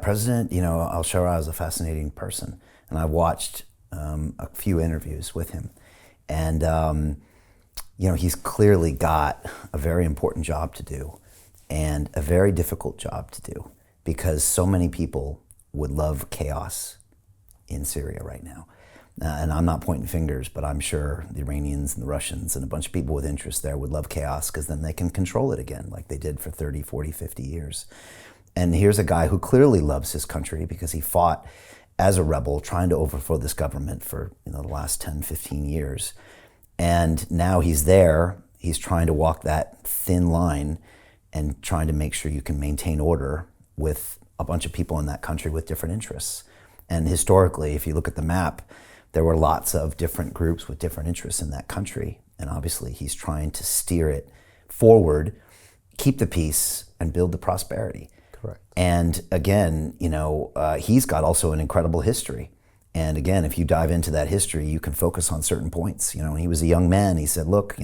President, al-Shara is a fascinating person, and I watched a few interviews with him, and he's clearly got a very important job to do, and a very difficult job to do, because so many people would love chaos in Syria right now. And I'm not pointing fingers, but I'm sure the Iranians and the Russians and a bunch of people with interest there would love chaos, because then they can control it again like they did for 30, 40, 50 years. And here's a guy who clearly loves his country because he fought as a rebel trying to overthrow this government for the last 10, 15 years. And now he's there, he's trying to walk that thin line and trying to make sure you can maintain order with a bunch of people in that country with different interests. And historically, if you look at the map, there were lots of different groups with different interests in that country. And obviously he's trying to steer it forward, keep the peace, and build the prosperity. Correct. And again, he's got also an incredible history. And again, if you dive into that history, you can focus on certain points. When he was a young man, he said, look,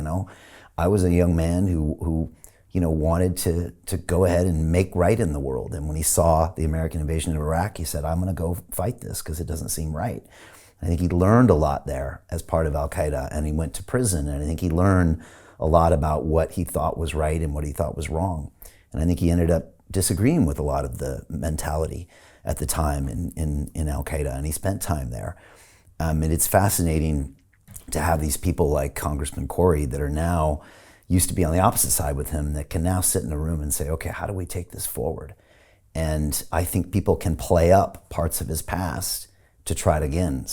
I was a young man who wanted to go ahead and make right in the world. And when he saw the American invasion of Iraq, he said, I'm gonna go fight this because it doesn't seem right. I think he learned a lot there as part of Al-Qaeda, and he went to prison, and I think he learned a lot about what he thought was right and what he thought was wrong. And I think he ended up disagreeing with a lot of the mentality at the time in Al-Qaeda, and he spent time there. And it's fascinating to have these people like Congressman Corey that are now, used to be on the opposite side with him, that can now sit in a room and say, okay, how do we take this forward? And I think people can play up parts of his past to try to, again,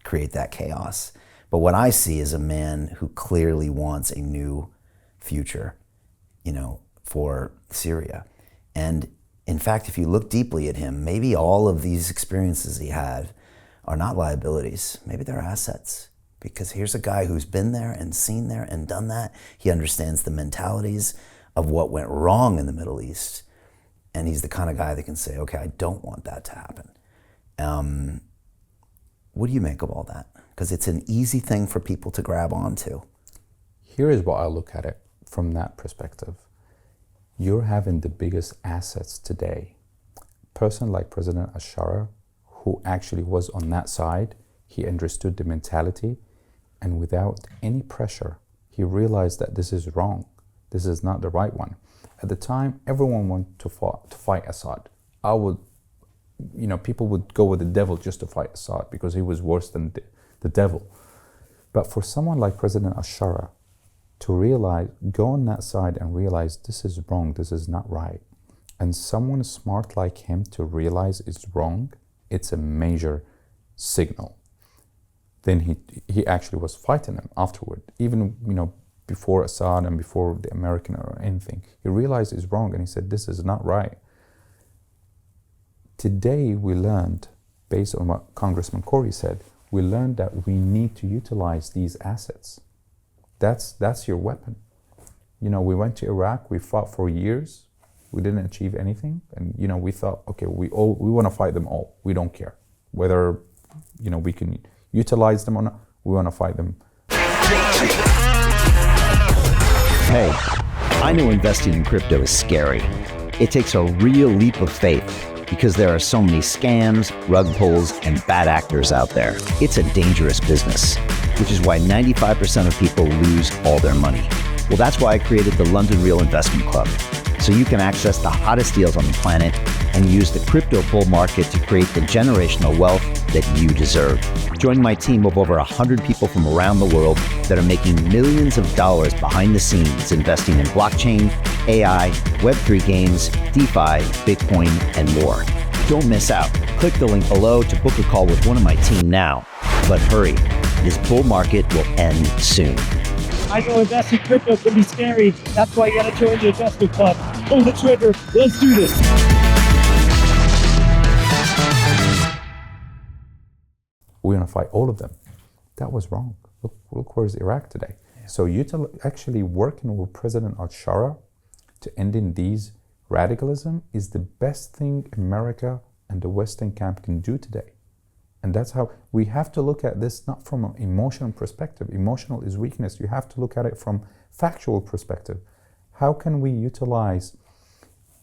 create that chaos. But what I see is a man who clearly wants a new future, for Syria. And in fact, if you look deeply at him, maybe all of these experiences he had are not liabilities. Maybe they're assets. Because here's a guy who's been there and seen there and done that. He understands the mentalities of what went wrong in the Middle East. And he's the kind of guy that can say, okay, I don't want that to happen. What do you make of all that? Because it's an easy thing for people to grab onto. Here is what I look at it from that perspective. You're having the biggest assets today. A person like President al-Shara, who actually was on that side, he understood the mentality, and without any pressure, he realized that this is wrong. This is not the right one. At the time, everyone wanted to fight Assad. People would go with the devil just to fight Assad because he was worse than the devil. But for someone like President al-Shara to realize, go on that side and realize this is wrong, this is not right, and someone smart like him to realize it's wrong, it's a major signal. Then he actually was fighting him afterward, even before Assad and before the American or anything. He realized it's wrong and he said, this is not right. Today we learned, based on what Congressman Corey said, we learned that we need to utilize these assets. That's your weapon. We went to Iraq, we fought for years, we didn't achieve anything, and we thought, okay, we want to fight them all. We don't care whether we can utilize them or not. We want to fight them. Hey, I know investing in crypto is scary. It takes a real leap of faith because there are so many scams, rug pulls, and bad actors out there. It's a dangerous business, which is why 95% of people lose all their money. Well, that's why I created the London Real Investment Club, so you can access the hottest deals on the planet and use the crypto bull market to create the generational wealth that you deserve. Join my team of over 100 people from around the world that are making millions of dollars behind the scenes investing in blockchain, AI, Web3 games, DeFi, Bitcoin, and more. Don't miss out. Click the link below to book a call with one of my team now. But hurry, this bull market will end soon. I know investing in crypto can be scary. That's why you gotta join the investment club. Pull the trigger. Let's do this. We're gonna fight all of them. That was wrong. Look where's Iraq today. Yeah. So actually working with President al-Shara to ending these radicalism is the best thing America and the Western camp can do today. And that's how we have to look at this, not from an emotional perspective. Emotional is weakness. You have to look at it from factual perspective. How can we utilize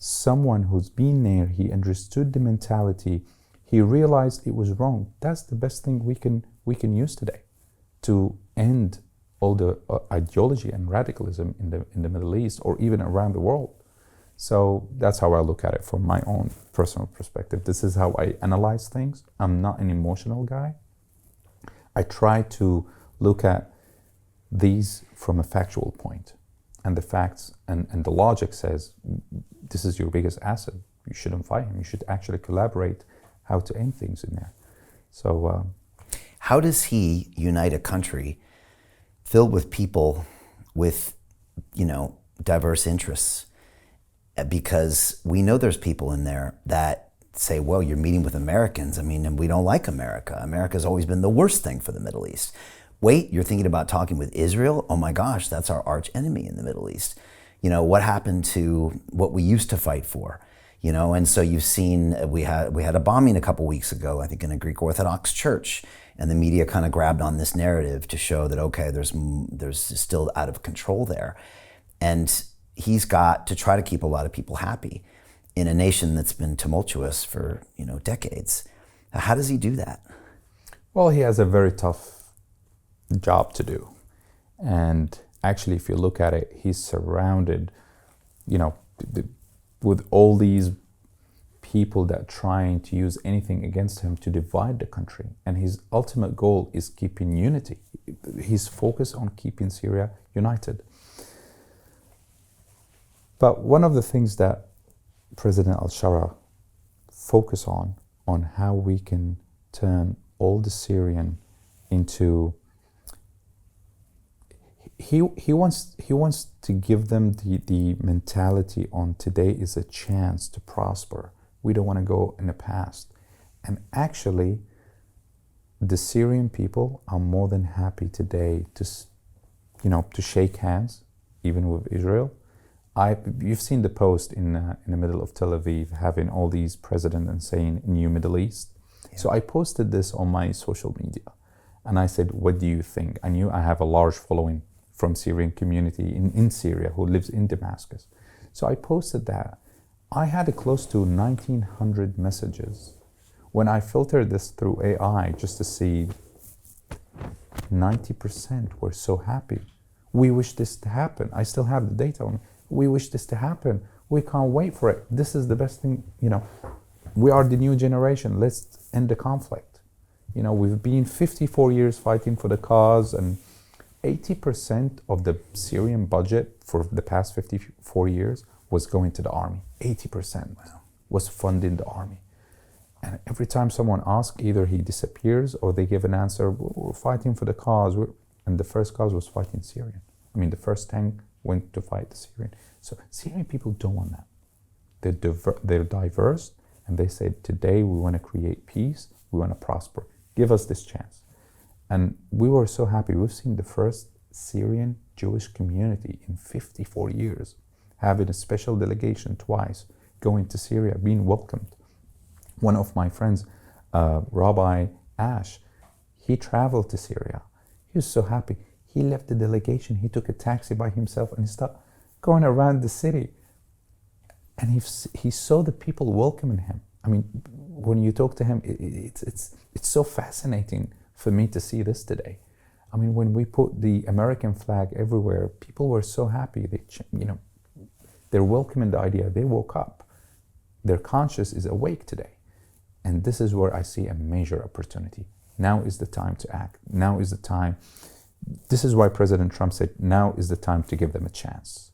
someone who's been there, he understood the mentality, he realized it was wrong. That's the best thing we can use today to end all the ideology and radicalism in the Middle East or even around the world. So that's how I look at it from my own personal perspective. This is how I analyze things. I'm not an emotional guy. I try to look at these from a factual point. And the facts and the logic says, this is your biggest asset. You shouldn't fight him. You should actually collaborate how to end things in there. So how does he unite a country filled with people with, diverse interests? Because we know there's people in there that say, well, you're meeting with Americans. And we don't like America. America's always been the worst thing for the Middle East. Wait, you're thinking about talking with Israel? Oh my gosh, that's our arch enemy in the Middle East. What happened to what we used to fight for? And so you've seen, we had a bombing a couple weeks ago, I think in a Greek Orthodox church, and the media kind of grabbed on this narrative to show that, okay, there's still out of control there. And he's got to try to keep a lot of people happy in a nation that's been tumultuous for, decades. How does he do that? Well, he has a very tough job to do. And actually, if you look at it, he's surrounded, with all these people that are trying to use anything against him to divide the country. And his ultimate goal is keeping unity. He's focused on keeping Syria united. But one of the things that President al-Shara focus on how we can turn all the Syrian into, he wants to give them the mentality on today is a chance to prosper. We don't want to go in the past. And actually, the Syrian people are more than happy today to shake hands, even with Israel. You've seen the post in the middle of Tel Aviv having all these presidents and saying New Middle East. Yeah. So I posted this on my social media and I said, what do you think? I knew I have a large following from Syrian community in Syria who lives in Damascus. So I posted that. I had close to 1,900 messages. When I filtered this through AI just to see 90% were so happy. We wish this to happen. I still have the data on me. We wish this to happen. We can't wait for it. This is the best thing, we are the new generation. Let's end the conflict. We've been 54 years fighting for the cause, and 80% of the Syrian budget for the past 54 years was going to the army. 80% was funding the army. And every time someone asks, either he disappears or they give an answer, we're fighting for the cause. And the first cause was fighting Syrian. The first tank went to fight the Syrian. So Syrian people don't want that. They're diverse, and they said, today we want to create peace, we want to prosper. Give us this chance. And we were so happy. We've seen the first Syrian Jewish community in 54 years, having a special delegation twice, going to Syria, being welcomed. One of my friends, Rabbi Ash, he traveled to Syria. He was so happy. He left the delegation, he took a taxi by himself and he started going around the city. And he saw the people welcoming him. When you talk to him, it's so fascinating for me to see this today. When we put the American flag everywhere, people were so happy. They're welcoming the idea. They woke up. Their conscience is awake today. And this is where I see a major opportunity. Now is the time to act. Now is the time. This is why President Trump said, now is the time to give them a chance.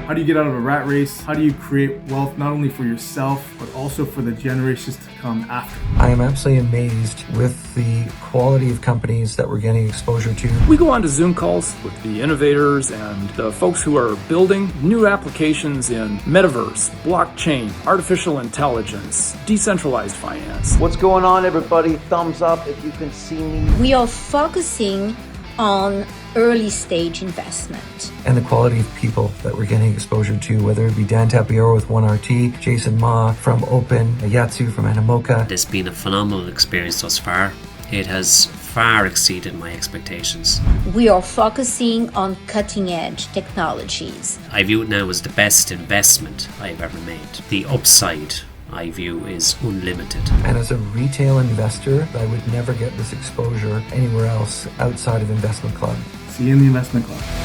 How do you get out of a rat race? How do you create wealth not only for yourself, but also for the generations to come after? I am absolutely amazed with the quality of companies that we're getting exposure to. We go on to Zoom calls with the innovators and the folks who are building new applications in metaverse, blockchain, artificial intelligence, decentralized finance. What's going on, everybody? Thumbs up if you can see me. We are focusing on early stage investment. And the quality of people that we're getting exposure to, whether it be Dan Tapiero with 1RT, Jason Ma from Open, Yatsu from Animoca. It's been a phenomenal experience thus far. It has far exceeded my expectations. We are focusing on cutting-edge technologies. I view it now as the best investment I've ever made. The upside, I view, is unlimited. And as a retail investor, I would never get this exposure anywhere else outside of Investment Club. See you in the Investment Club.